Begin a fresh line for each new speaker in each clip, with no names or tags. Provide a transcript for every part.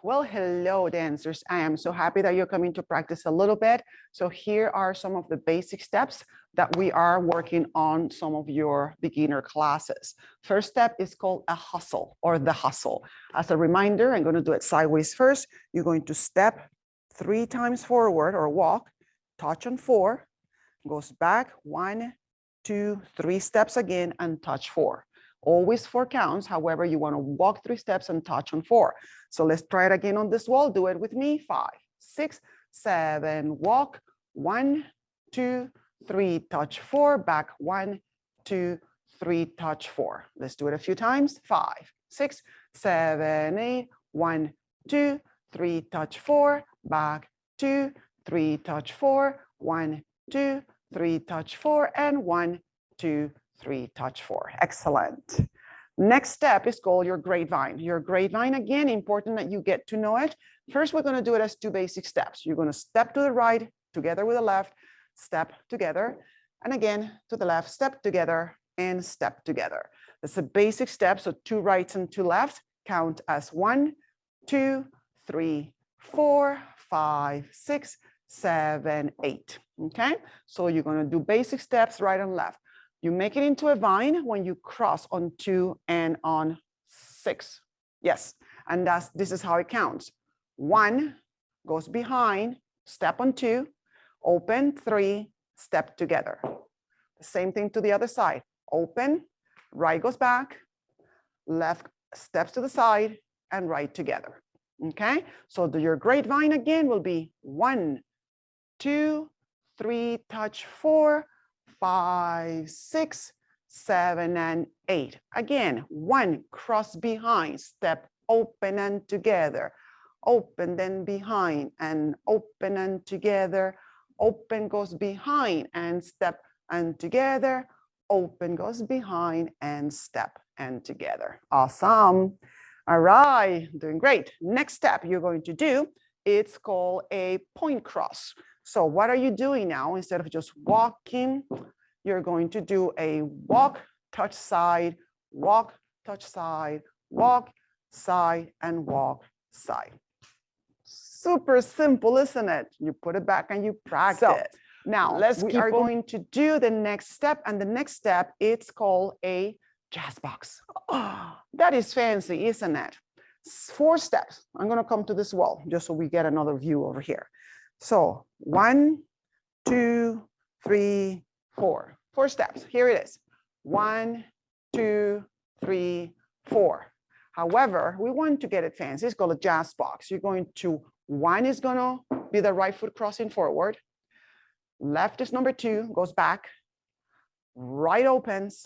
Well, hello, dancers. I am so happy that you're coming to practice a little bit. So here are some of the basic steps that we are working on some of your beginner classes. First step is called a hustle or the hustle. As a reminder, I'm going to do it sideways first. You're going to step 3 times forward or walk, touch on 4, goes back 1, 2, 3 steps again and touch 4. Always 4 counts. However, you want to walk 3 steps and touch on 4. So let's try it again on this wall. Do it with me. 5, 6, 7, walk. 1, 2, 3, touch 4. Back 1, 2, 3, touch 4. Let's do it a few times. 5, 6, 7, 8. 1, 2, 3, touch 4. Back 2, 3, touch 4. 1, 2, 3, touch 4. And 1, 2, 3, touch 4. Excellent. Next step is called your grapevine. Your grapevine, again, important that you get to know it. First, we're going to do it as 2 basic steps. You're going to step to the right, together with the left, step together, and again, to the left, step together, and step together. That's a basic step. So 2 rights and 2 left count as 1, 2, 3, 4, 5, 6, 7, 8. Okay, so you're going to do basic steps right and left. You make it into a vine when you cross on 2 and on 6. Yes, and this is how it counts. 1 goes behind, step on 2, open 3, step together. The same thing to the other side. Open, right goes back, left steps to the side, and right together. Okay, so your grapevine again will be 1, 2, 3, touch 4, 5, 6, 7, and 8. Again, 1, cross behind, step open and together. Open, then behind, and open and together. Open goes behind and step and together. Open goes behind and step and together. Awesome. All right, doing great. Next step you're going to do, it's called a point cross. So what are you doing now? Instead of just walking, you're going to do a walk, touch side, walk, touch side, walk, side, and walk, side. Super simple, isn't it? You put it back and you practice. So now we are going to do the next step, and the next step, it's called a jazz box. Oh, that is fancy, isn't it? 4 steps. I'm going to come to this wall just so we get another view over here. So 1, 2, 3, 4. 4 steps. Here it is. 1, 2, 3, 4. However, we want to get it fancy. It's called a jazz box. You're going to, 1 is going to be the right foot crossing forward. Left is number 2, goes back. Right opens,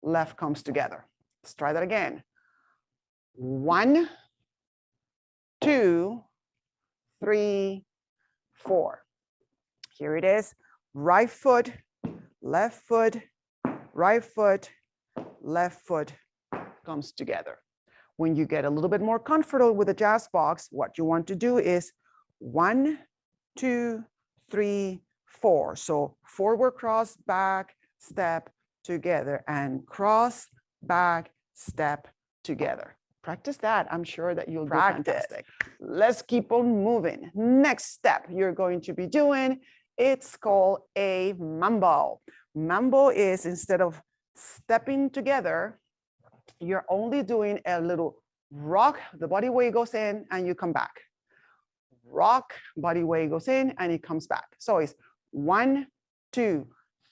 left comes together. Let's try that again. 1, 2, 3, 4. Here it is. Right foot, left foot, right foot, left foot comes together. When you get a little bit more comfortable with the jazz box, what you want to do is 1, 2, 3, 4. So forward cross, back, step together, and cross, back, step together. Practice that. I'm sure that you'll do fantastic. Let's keep on moving. Next step you're going to be doing, it's called a mambo. Mambo is, instead of stepping together, you're only doing a little rock, the body weight goes in and you come back. Rock, body weight goes in and it comes back. So it's 1, 2,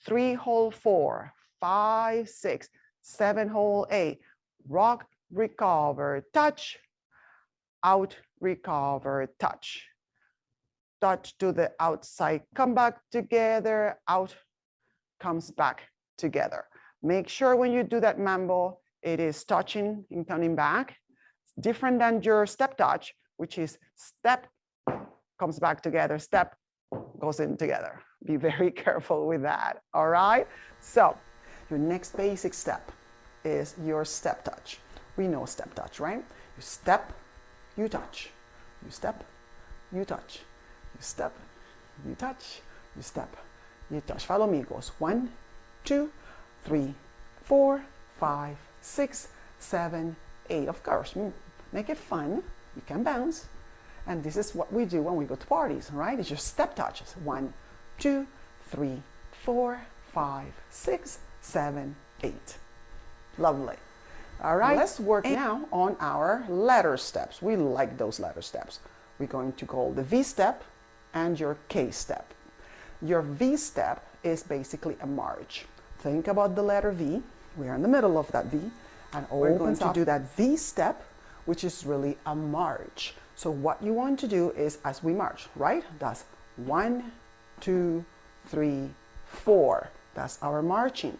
3, hold 4, 5, 6, 7, hold 8. Rock, recover, touch, out, recover, touch. Touch to the outside, come back together, out, comes back together. Make sure when you do that mambo, it is touching and coming back. It's different than your step touch, which is step, comes back together, step, goes in together. Be very careful with that, all right? So your next basic step is your step touch. We know step touch, right? You step, you touch. You step, you touch. You step, you touch. You step, you touch. Follow me. It goes 1, 2, 3, 4, 5, 6, 7, 8. Of course, make it fun. You can bounce. And this is what we do when we go to parties, right? It's just step touches. 1, 2, 3, 4, 5, 6, 7, 8. Lovely. All right, let's work now on our letter steps. We like those letter steps. We're going to call the V step and your K step. Your V step is basically a march. Think about the letter V. We're in the middle of that V. And we're going to do that V step, which is really a march. So what you want to do is, as we march, right? That's 1, 2, 3, 4. That's our marching.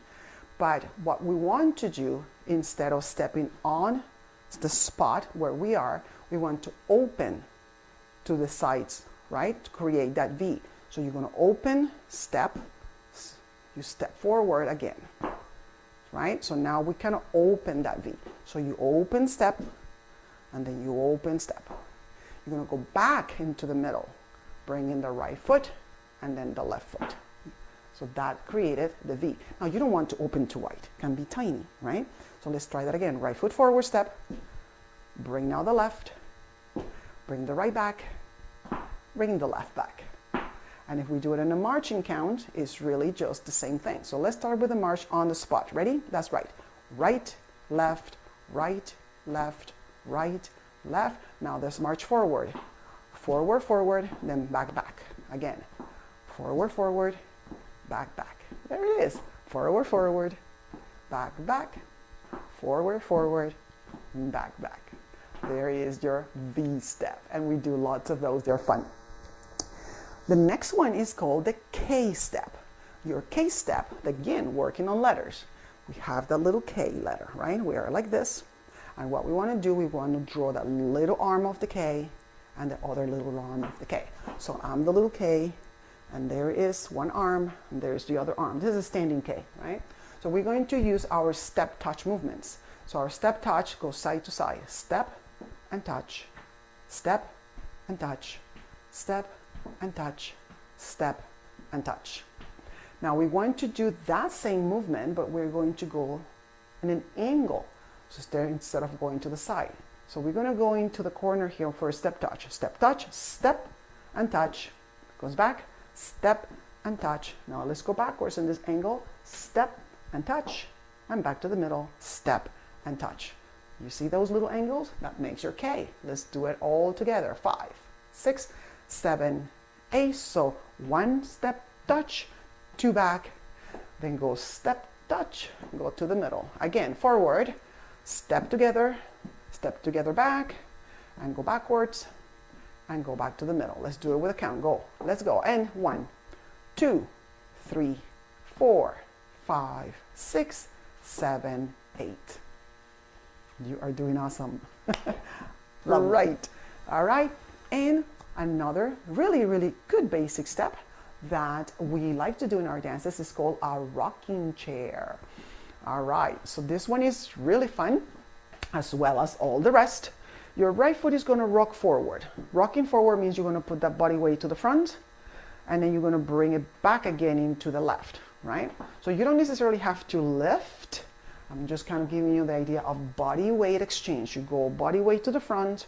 But what we want to do, instead of stepping on the spot where we are, we want to open to the sides, right? To create that V. So you're going to open, step, you step forward again, right? So now we kind of open that V. So you open, step, and then you open, step. You're going to go back into the middle, bring in the right foot, and then the left foot. So that created the V. Now you don't want to open too wide. It can be tiny, right? So let's try that again. Right foot forward, step. Bring now the left. Bring the right back. Bring the left back. And if we do it in a marching count, it's really just the same thing. So let's start with the march on the spot. Ready? That's right. Right, left, right, left, right, left. Now let's march forward. Forward, forward, then back, back. Again. Forward, forward, back, back. There it is. Forward, forward, back, back. Forward, forward, back, back. There is your V step. And we do lots of those. They're fun. The next one is called the K step. Your K step, again, working on letters. We have the little K letter, right? We are like this. And what we want to do, we want to draw that little arm of the K and the other little arm of the K. So I'm the little K, and there is one arm, and there's the other arm. This is a standing K, right? So we're going to use our step touch movements. So our step touch goes side to side. Step and touch, step and touch, step and touch, step and touch. Now we want to do that same movement, but we're going to go in an angle. So there, instead of going to the side. So we're going to go into the corner here for a step touch. Step touch, step and touch. Goes back, step and touch. Now let's go backwards in this angle. Step and touch. And back to the middle. Step and touch. You see those little angles? That makes your K. Let's do it all together. 5, 6, 7, 8. So 1 step touch, 2 back, then go step touch, go to the middle. Again, forward, step together back, and go backwards, and go back to the middle. Let's do it with a count. Go. Let's go. And 1, 2, 3, 4, 5, 6, 7, 8. You are doing awesome. Right. All right. And another really, really good basic step that we like to do in our dances is called a rocking chair. All right. So this one is really fun, as well as all the rest. Your right foot is going to rock forward. Rocking forward means you're going to put that body weight to the front, and then you're going to bring it back again into the left, right? So you don't necessarily have to lift. I'm just kind of giving you the idea of body weight exchange. You go body weight to the front,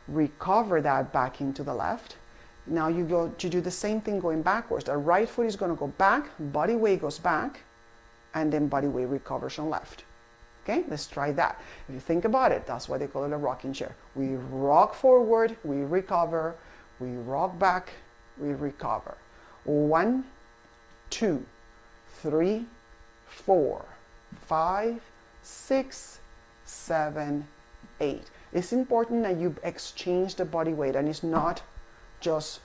recover that back into the left. Now you go to do the same thing going backwards. The right foot is going to go back, body weight goes back, and then body weight recovers on left. Okay, let's try that. If you think about it, that's why they call it a rocking chair. We rock forward, we recover, we rock back, we recover. 1, 2, 3, 4, 5, 6, 7, 8. It's important that you exchange the body weight and it's not just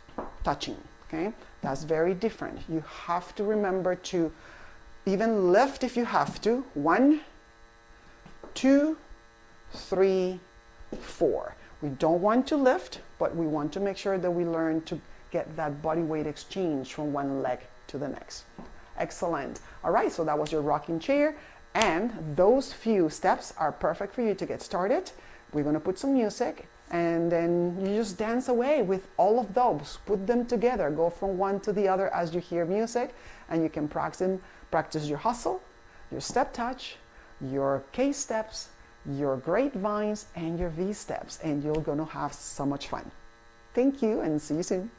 touching, okay? That's very different. You have to remember to even lift if you have to. 1, 2, 3, 4. We don't want to lift, but we want to make sure that we learn to get that body weight exchange from one leg to the next. Excellent. All right, so that was your rocking chair, and those few steps are perfect for you to get started. We're going to put some music, and then you just dance away with all of those. Put them together. Go from one to the other as you hear music, and you can practice your hustle, your step touch, your K steps, your grapevines, and your V steps, and you're going to have so much fun. Thank you and see you soon.